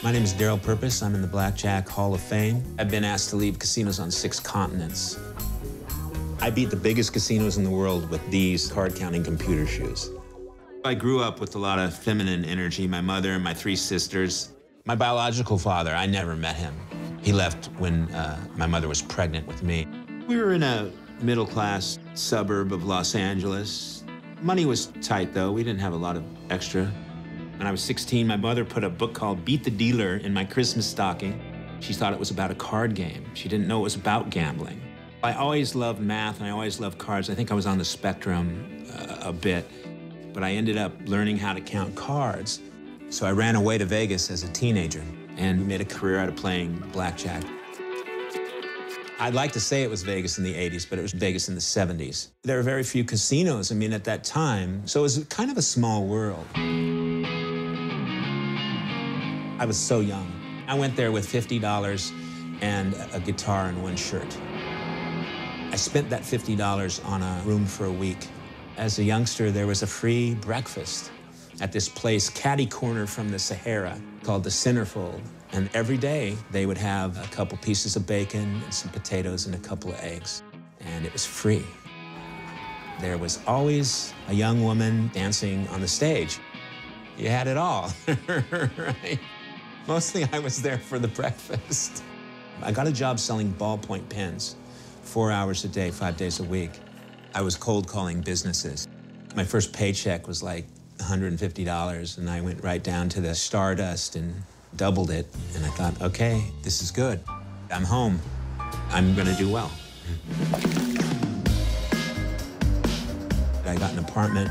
My name is Deril. I'm in the Blackjack Hall of Fame. I've been asked to lead casinos on 6 continents. I beat the biggest casinos in the world with these card-counting computer shoes. I grew up with a lot of feminine energy, my mother and my 3 sisters. My biological father, I never met him. He left when my mother was pregnant with me. We were in a middle-class suburb of Los Angeles. Money was tight, though. We didn't have a lot of extra. When I was 16, my mother put a book called Beat the Dealer in my Christmas stocking. She thought it was about a card game. She didn't know it was about gambling. I always loved math, and I always loved cards. I think I was on the spectrum a bit, but I ended up learning how to count cards. So I ran away to Vegas as a teenager and made a career out of playing blackjack. I'd like to say it was Vegas in the 80s, but it was Vegas in the 70s. There were very few casinos, I mean, at that time, so it was kind of a small world. I was so young. I went there with $50 and a guitar and 1 shirt. I spent that $50 on a room for a week. As a youngster, there was a free breakfast at this place, catty corner from the Sahara, called the Centerfold. And every day, they would have a couple pieces of bacon and some potatoes and a couple of eggs. And it was free. There was always a young woman dancing on the stage. You had it all, right? Mostly I was there for the breakfast. I got a job selling ballpoint pens, 4 hours a day, 5 days a week. I was cold calling businesses. My first paycheck was like $150, and I went right down to the Stardust and doubled it. And I thought, okay, this is good. I'm home. I'm gonna do well. I got an apartment.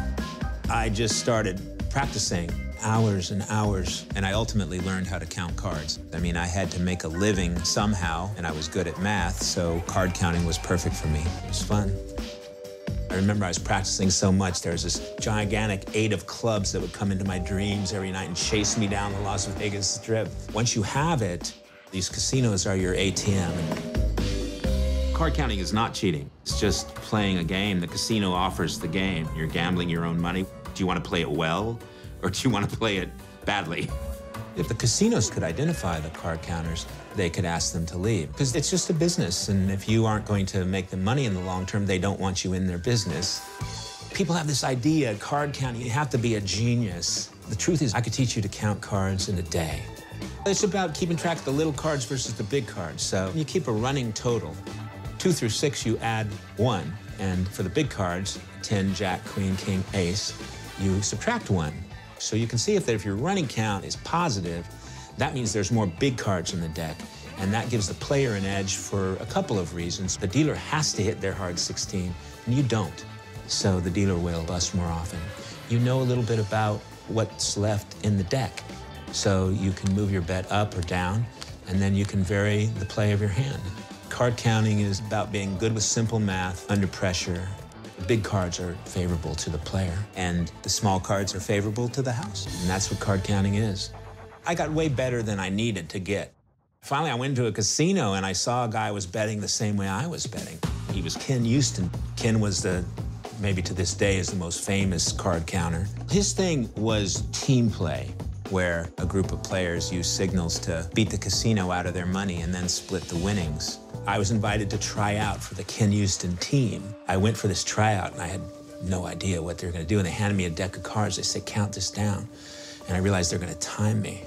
I just started practicing hours and hours, and I ultimately learned how to count cards. I mean, I had to make a living somehow, and I was good at math, so card counting was perfect for me. It was fun. I remember I was practicing so much, there was this gigantic 8 of clubs that would come into my dreams every night and chase me down the Las Vegas Strip. Once you have it, these casinos are your ATM. Card counting is not cheating. It's just playing a game. The casino offers the game. You're gambling your own money. Do you want to play it well, or do you want to play it badly? If the casinos could identify the card counters, they could ask them to leave. Because it's just a business, and if you aren't going to make them money in the long term, they don't want you in their business. People have this idea, card counting, you have to be a genius. The truth is, I could teach you to count cards in a day. It's about keeping track of the little cards versus the big cards. So you keep a running total. 2 through 6, you add 1. And for the big cards, 10, Jack, Queen, King, Ace, you subtract 1. So you can see if your running count is positive, that means there's more big cards in the deck. And that gives the player an edge for a couple of reasons. The dealer has to hit their hard 16, and you don't. So the dealer will bust more often. You know a little bit about what's left in the deck. So you can move your bet up or down, and then you can vary the play of your hand. Card counting is about being good with simple math under pressure. The big cards are favorable to the player, and the small cards are favorable to the house. And that's what card counting is. I got way better than I needed to get. Finally, I went to a casino, and I saw a guy was betting the same way I was betting. He was Ken Houston. Ken was maybe to this day, is the most famous card counter. His thing was team play, where a group of players use signals to beat the casino out of their money and then split the winnings. I was invited to try out for the Ken Houston team. I went for this tryout, and I had no idea what they were going to do, and they handed me a deck of cards. They said, count this down. And I realized they're going to time me.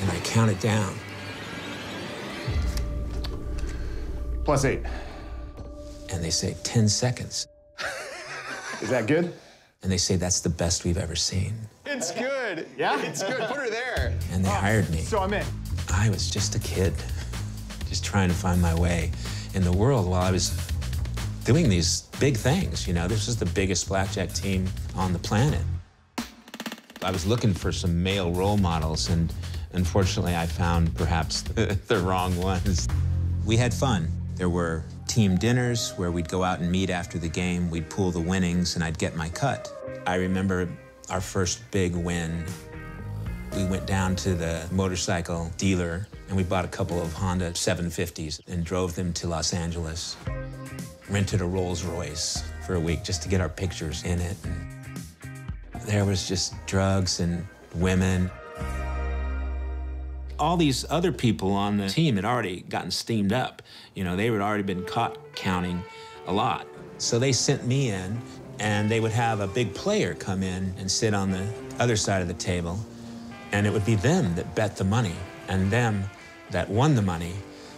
And I counted down. +8. And they say, 10 seconds. Is that good? And they say, that's the best we've ever seen. It's good. Yeah? It's good. Put her there. And they hired me. So I'm in. I was just a kid, just trying to find my way in the world while I was doing these big things. You know, this was the biggest blackjack team on the planet. I was looking for some male role models, and unfortunately, I found perhaps the wrong ones. We had fun. There were team dinners where we'd go out and meet after the game. We'd pool the winnings, and I'd get my cut. I remember our first big win. We went down to the motorcycle dealer, and we bought a couple of Honda 750s and drove them to Los Angeles. Rented a Rolls Royce for a week just to get our pictures in it. And there was just drugs and women. All these other people on the team had already gotten steamed up. You know, they had already been caught counting a lot. So they sent me in, and they would have a big player come in and sit on the other side of the table, and it would be them that bet the money and them that won the money,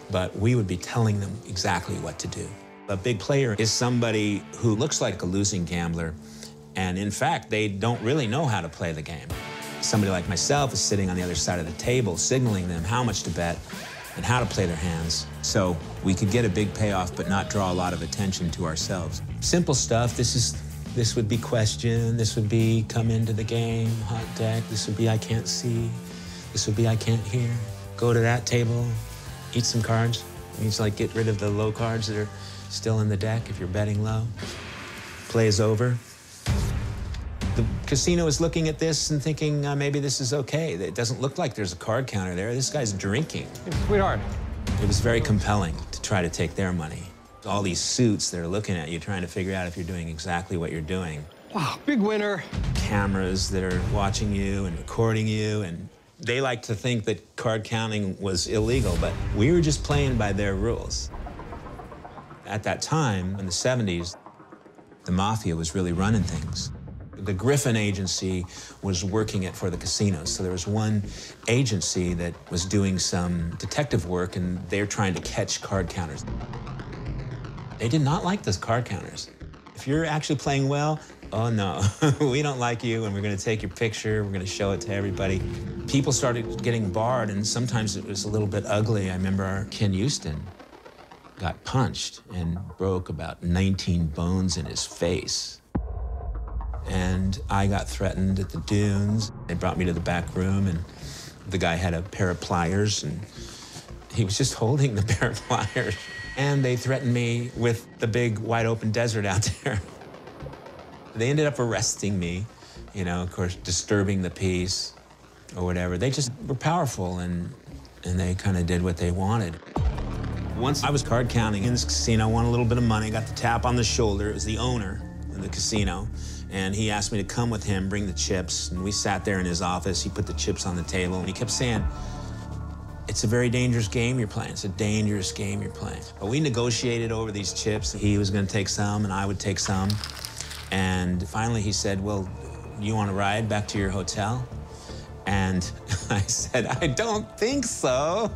but we would be telling them exactly what to do. A big player is somebody who looks like a losing gambler, and in fact, they don't really know how to play the game. Somebody like myself is sitting on the other side of the table, signaling them how much to bet and how to play their hands, so we could get a big payoff but not draw a lot of attention to ourselves. Simple stuff. This would be question, this would be come into the game, hot deck, this would be I can't see, this would be I can't hear. Go to that table, eat some cards. It means like get rid of the low cards that are still in the deck if you're betting low. Play is over. The casino is looking at this and thinking maybe this is okay. It doesn't look like there's a card counter there. This guy's drinking. Sweetheart. It was very compelling to try to take their money. All these suits that are looking at you, trying to figure out if you're doing exactly what you're doing. Wow, big winner. Cameras that are watching you and recording you, and they like to think that card counting was illegal, but we were just playing by their rules. At that time, in the 70s, the mafia was really running things. The Griffin agency was working it for the casinos. So there was one agency that was doing some detective work, and they're trying to catch card counters. They did not like those card counters. If you're actually playing well, oh no, we don't like you, and we're gonna take your picture, we're gonna show it to everybody. People started getting barred, and sometimes it was a little bit ugly. I remember Ken Houston got punched and broke about 19 bones in his face. And I got threatened at the dunes. They brought me to the back room, and the guy had a pair of pliers, and he was just holding the pair of pliers. And they threatened me with the big wide open desert out there. They ended up arresting me, you know, of course, disturbing the peace or whatever. They just were powerful, and they kind of did what they wanted. Once I was card counting in this casino, won a little bit of money, got the tap on the shoulder. It was the owner of the casino. And he asked me to come with him, bring the chips. And we sat there in his office. He put the chips on the table, and he kept saying, it's a very dangerous game you're playing. It's a dangerous game you're playing. But we negotiated over these chips. He was going to take some, and I would take some. And finally he said, well, you want to ride back to your hotel? And I said, I don't think so.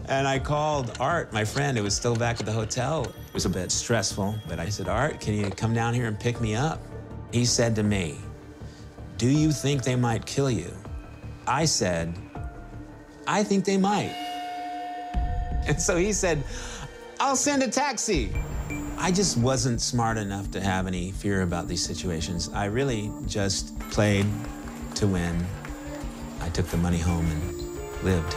And I called Art, my friend, who was still back at the hotel. It was a bit stressful, but I said, Art, can you come down here and pick me up? He said to me, do you think they might kill you? I said, I think they might. And so he said, I'll send a taxi. I just wasn't smart enough to have any fear about these situations. I really just played to win. I took the money home and lived.